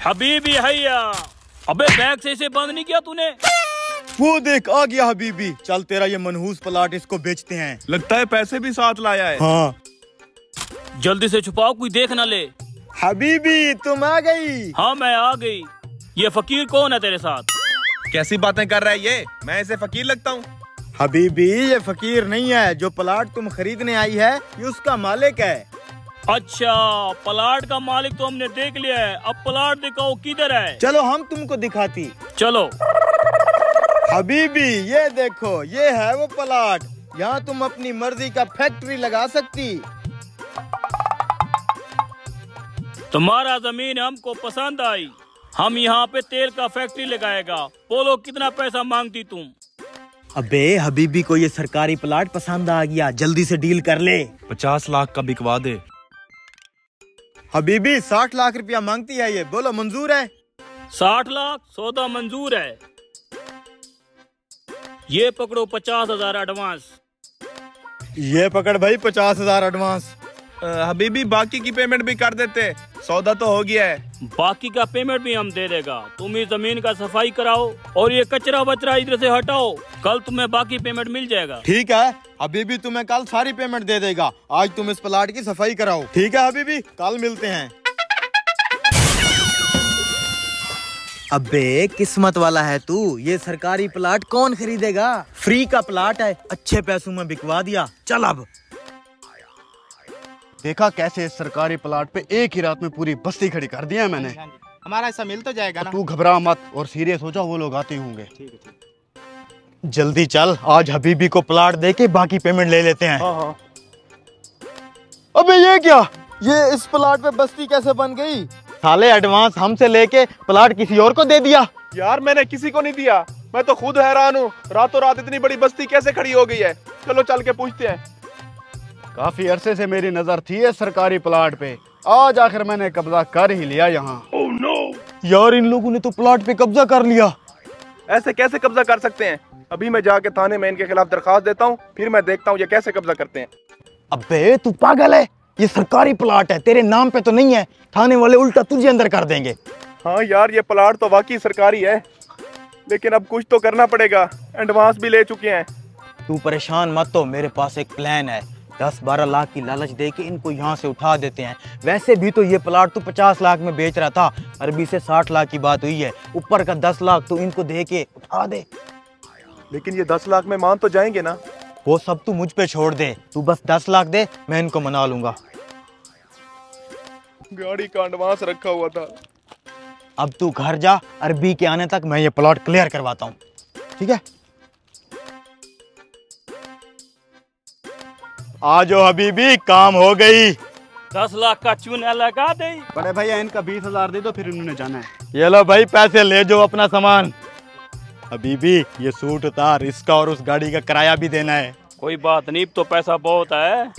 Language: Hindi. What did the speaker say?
हबीबी हैया। अबे बैग से इसे बंद नहीं किया तूने? वो देख आ गया हबीबी। चल तेरा ये मनहूस प्लाट इसको बेचते हैं। लगता है पैसे भी साथ लाया है। हाँ जल्दी से छुपाओ, कोई देख ना ले। हबीबी तुम आ गई। हाँ मैं आ गई। ये फकीर कौन है तेरे साथ? कैसी बातें कर रहा है ये? मैं इसे फकीर लगता हूँ? हबीबी ये फकीर नहीं है, जो प्लाट तुम खरीदने आई है ये उसका मालिक है। अच्छा, प्लाट का मालिक तो हमने देख लिया है, अब प्लाट दिखाओ किधर है। चलो हम तुमको दिखाती। चलो। हबीबी ये देखो, ये है वो प्लाट। यहाँ तुम अपनी मर्जी का फैक्ट्री लगा सकती। तुम्हारा जमीन हमको पसंद आई, हम यहाँ पे तेल का फैक्ट्री लगाएगा। बोलो कितना पैसा मांगती तुम? अबे हबीबी को ये सरकारी प्लाट पसंद आ गया, जल्दी से डील कर ले। 50 लाख का बिकवा दे। हबीबी 60 लाख रुपया मांगती है ये, बोलो मंजूर है? 60 लाख सौदा मंजूर है। ये पकड़ो 50,000 एडवांस। ये पकड़ भाई 50,000 एडवांस। हबीबी बाकी की पेमेंट भी कर देते, सौदा तो हो गया है। बाकी का पेमेंट भी हम दे देगा। तुम इस जमीन का सफाई कराओ और ये कचरा वचरा इधर से हटाओ, कल तुम्हें बाकी पेमेंट मिल जाएगा। ठीक है हबीबी, तुम्हें कल सारी पेमेंट दे देगा। आज तुम इस प्लाट की सफाई कराओ। ठीक है हबीबी, कल मिलते हैं। अबे किस्मत वाला है तू, ये सरकारी प्लाट कौन खरीदेगा? फ्री का प्लाट है, अच्छे पैसों में बिकवा दिया। चल अब देखा कैसे इस सरकारी प्लाट पे एक ही रात में पूरी बस्ती खड़ी कर दिया है मैंने। हमारा ऐसा मिल तो जाएगा ना? तू घबरा मत और सीरियस हो जा, वो लोग आते होंगे। ठीक है। जल्दी चल, आज हबीबी को प्लाट देके बाकी पेमेंट ले लेते हैं। हाँ। अबे ये क्या, ये इस प्लाट पे बस्ती कैसे बन गई? साले एडवांस हमसे लेके प्लाट किसी और को दे दिया। यार मैंने किसी को नहीं दिया, मैं तो खुद हैरान हूँ। रातों रात इतनी बड़ी बस्ती कैसे खड़ी हो गई है? चलो चल के पूछते हैं। काफी अरसे से मेरी नजर थी इस सरकारी प्लाट पे, आज आखिर मैंने कब्जा कर ही लिया यहाँ। Oh no! यार इन लोगों ने तो प्लाट पे कब्जा कर लिया। ऐसे कैसे कब्जा कर सकते हैं? अभी मैं जाके थाने में इनके खिलाफ दरखास्त देता हूँ, फिर मैं देखता हूँ ये कैसे कब्जा करते हैं। अबे तू पागल है, ये सरकारी प्लाट है, तेरे नाम पे तो नहीं है। थाने वाले उल्टा तुझे अंदर कर देंगे। हाँ यार ये प्लाट तो वाकई सरकारी है, लेकिन अब कुछ तो करना पड़ेगा। एडवांस भी ले चुके हैं। तू परेशान मत हो, मेरे पास एक प्लान है। 10-12 लाख की लालच देके इनको यहाँ से उठा देते हैं। वैसे भी तो ये प्लाट तू 50 लाख में बेच रहा था, अरबी से 60 लाख की बात हुई है। ऊपर का 10 लाख तू इनको दे के उठा दे। लेकिन ये 10 लाख में मान तो जाएंगे ना? वो सब तू मुझ पे छोड़ दे, तू बस 10 लाख दे, मैं इनको मना लूंगा। गाड़ी का एडवांस रखा हुआ था। अब तू घर जा, अरबी के आने तक मैं ये प्लॉट क्लियर करवाता हूँ, ठीक है? आ जाओ हबीबी, काम हो गई। 10 लाख का चूना लगा दे। बड़े भैया इनका 20,000 दे दो, फिर इन्होंने जाना है। ये लो भाई पैसे ले जाओ अपना सामान। हबीबी ये सूट उतार, इसका और उस गाड़ी का किराया भी देना है। कोई बात नहीं, तो पैसा बहुत है।